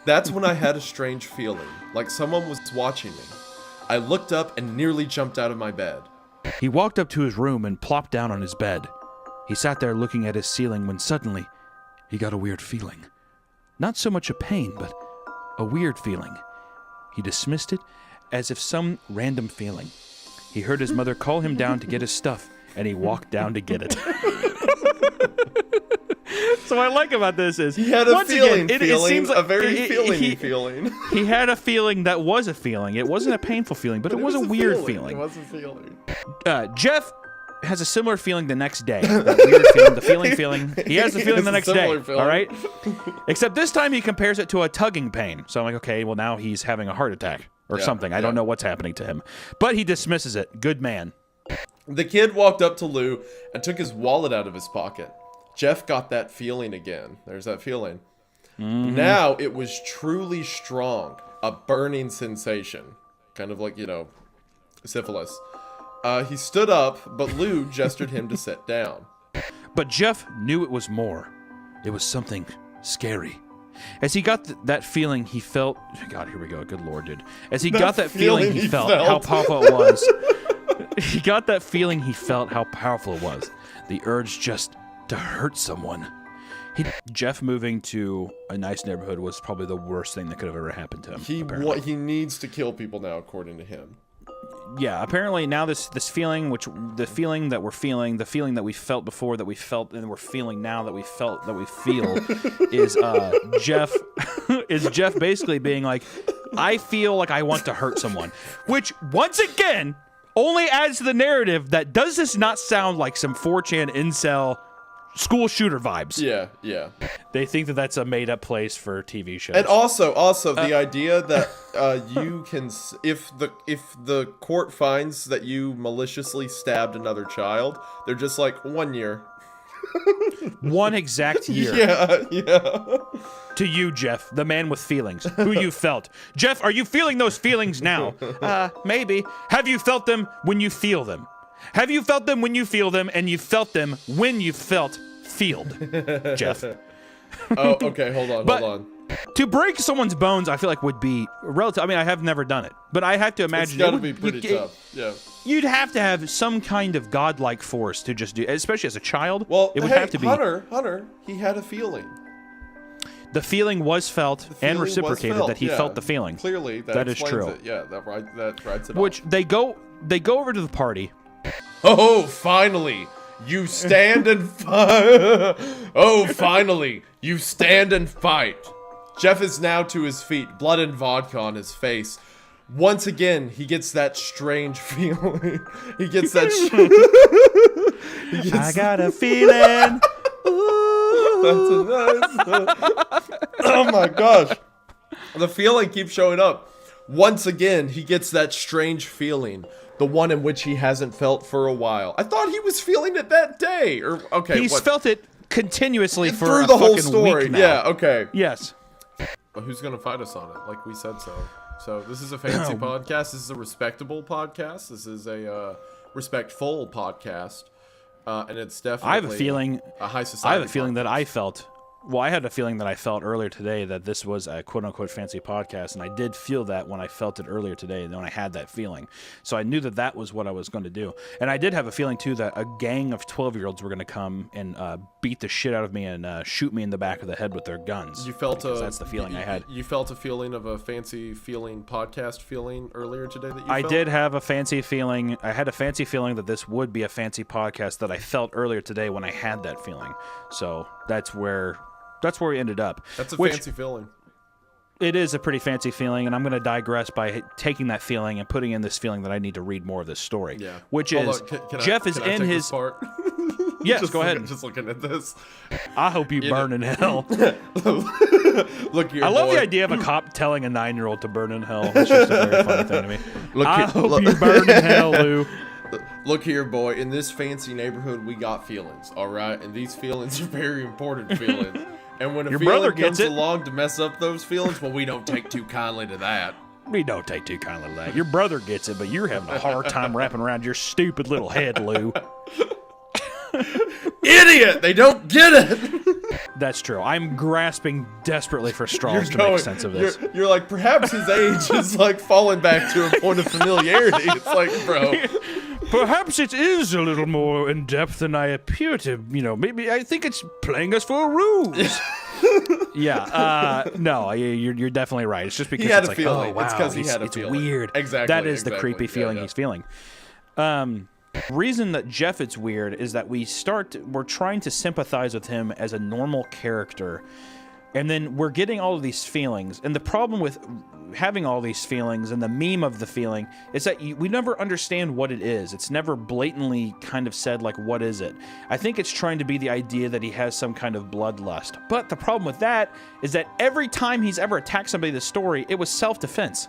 That's when I had a strange feeling, like someone was watching me. I looked up and nearly jumped out of my bed. He walked up to his room and plopped down on his bed. He sat there looking at his ceiling when suddenly he got a weird feeling. Not so much a pain, but a weird feeling. He dismissed it as if some random feeling. He heard his mother call him down to get his stuff, and he walked down to get it. So what I like about this is he had a feeling, it seems like a very feeling. He had a feeling that was a feeling. It wasn't a painful feeling, but it was a weird feeling. It was a feeling. Jeff has a similar feeling the next day. That weird feeling, the feeling. He has the feeling the next day. Feeling. All right? Except this time he compares it to a tugging pain. So I'm like, okay, well now he's having a heart attack or something. I don't know what's happening to him. But he dismisses it. Good man. The kid walked up to Lou and took his wallet out of his pocket. Jeff got that feeling again. There's that feeling. Mm-hmm. Now it was truly strong. A burning sensation. Kind of like, syphilis. He stood up, but Lou gestured him to sit down. But Jeff knew it was more. It was something scary. As he got that feeling, he felt... God, here we go. Good Lord, dude. As he got that feeling, he felt how powerful it was. He got that feeling, he felt how powerful it was. The urge just to hurt someone. Jeff moving to a nice neighborhood was probably the worst thing that could have ever happened to him. He needs to kill people now, according to him. Yeah, apparently now this feeling, the feeling that we're feeling, the feeling that we felt before that we felt and we're feeling now that we felt that we feel is Jeff basically being like, I feel like I want to hurt someone, which once again only adds to the narrative that does this not sound like some 4chan incel school shooter vibes. Yeah. They think that that's a made-up place for TV shows. And also the idea that you can, if the court finds that you maliciously stabbed another child, they're just like 1 year. 1 exact year. Yeah. To you, Jeff, the man with feelings, who you felt. Jeff, are you feeling those feelings now? Maybe. Have you felt them when you feel them? Have you felt them when you feel them, and you felt them when you felt feeled, Jeff? Oh, okay, hold on. To break someone's bones, I feel like would be relative. I mean, I have never done it, but I have to imagine it's got to be pretty tough. Yeah. You'd have to have some kind of godlike force to just do, especially as a child. Well, it would have to be. Hunter, he had a feeling. The feeling was felt and reciprocated that he felt the feeling. Clearly, that is true. It. Yeah, that writes it Which off. they go over to the party. Oh, finally, you stand and fight. Oh, finally, you stand and fight. Jeff is now to his feet, blood and vodka on his face. Once again, he gets that strange feeling. He gets that. I got a feeling. Oh my gosh. The feeling keeps showing up. Once again, he gets that strange feeling. The one in which he hasn't felt for a while. I thought he was feeling it that day. He's felt it continuously for through a the whole fucking story. week now. Yeah, okay. Yes. But who's gonna fight us on it? Like we said so. So this is a fancy podcast. This is a respectable podcast. This is a respectful podcast. And it's definitely I have a feeling a high society. I have a feeling podcast. that I felt. Well, I had a feeling that I felt earlier today that this was a quote-unquote fancy podcast, and I did feel that when I felt it earlier today, and when I had that feeling. So I knew that that was what I was going to do. And I did have a feeling, too, that a gang of 12-year-olds were going to come and beat the shit out of me and shoot me in the back of the head with their guns. You felt that's the feeling I had. You felt a feeling of a fancy feeling podcast feeling earlier today that you felt? I did have a fancy feeling. I had a fancy feeling that this would be a fancy podcast that I felt earlier today when I had that feeling. So that's where we ended up. That's a fancy feeling. It is a pretty fancy feeling, and I'm going to digress by taking that feeling and putting in this feeling that I need to read more of this story. Yeah. Which is, Jeff is in his... part? Yes, go ahead. Just looking at this. I hope you burn in hell. Look here, I love boy. the idea of a cop telling a 9-year-old to burn in hell. That's just a very funny thing to me. I hope you burn in hell, Lou. Look here, boy. In this fancy neighborhood, we got feelings, all right? And these feelings are very important feelings. And when a Your feeling brother comes gets it. along to mess up those feelings, well, we don't take too kindly to that. We don't take too kindly to that. Your brother gets it, but you're having a hard time wrapping around your stupid little head, Lou. Idiot! They don't get it! That's true. I'm grasping desperately for straws to make sense of this. You're like, perhaps his age is like falling back to a point of familiarity. It's like, bro. Perhaps it is a little more in depth than I appear to. Maybe I think it's playing us for a ruse. No, you're definitely right. It's just because he had it's a like, feeling. oh wow, It's because he had a feeling. It's weird. Exactly. That is the creepy feeling he's feeling. Reason that Jeff is weird is that we're trying to sympathize with him as a normal character, and then we're getting all of these feelings. And the problem with having all these feelings and the meme of the feeling is that we never understand what it is. It's never blatantly kind of said, like, what is it? I think it's trying to be the idea that he has some kind of bloodlust. But the problem with that is that every time he's ever attacked somebody in the story, it was self-defense.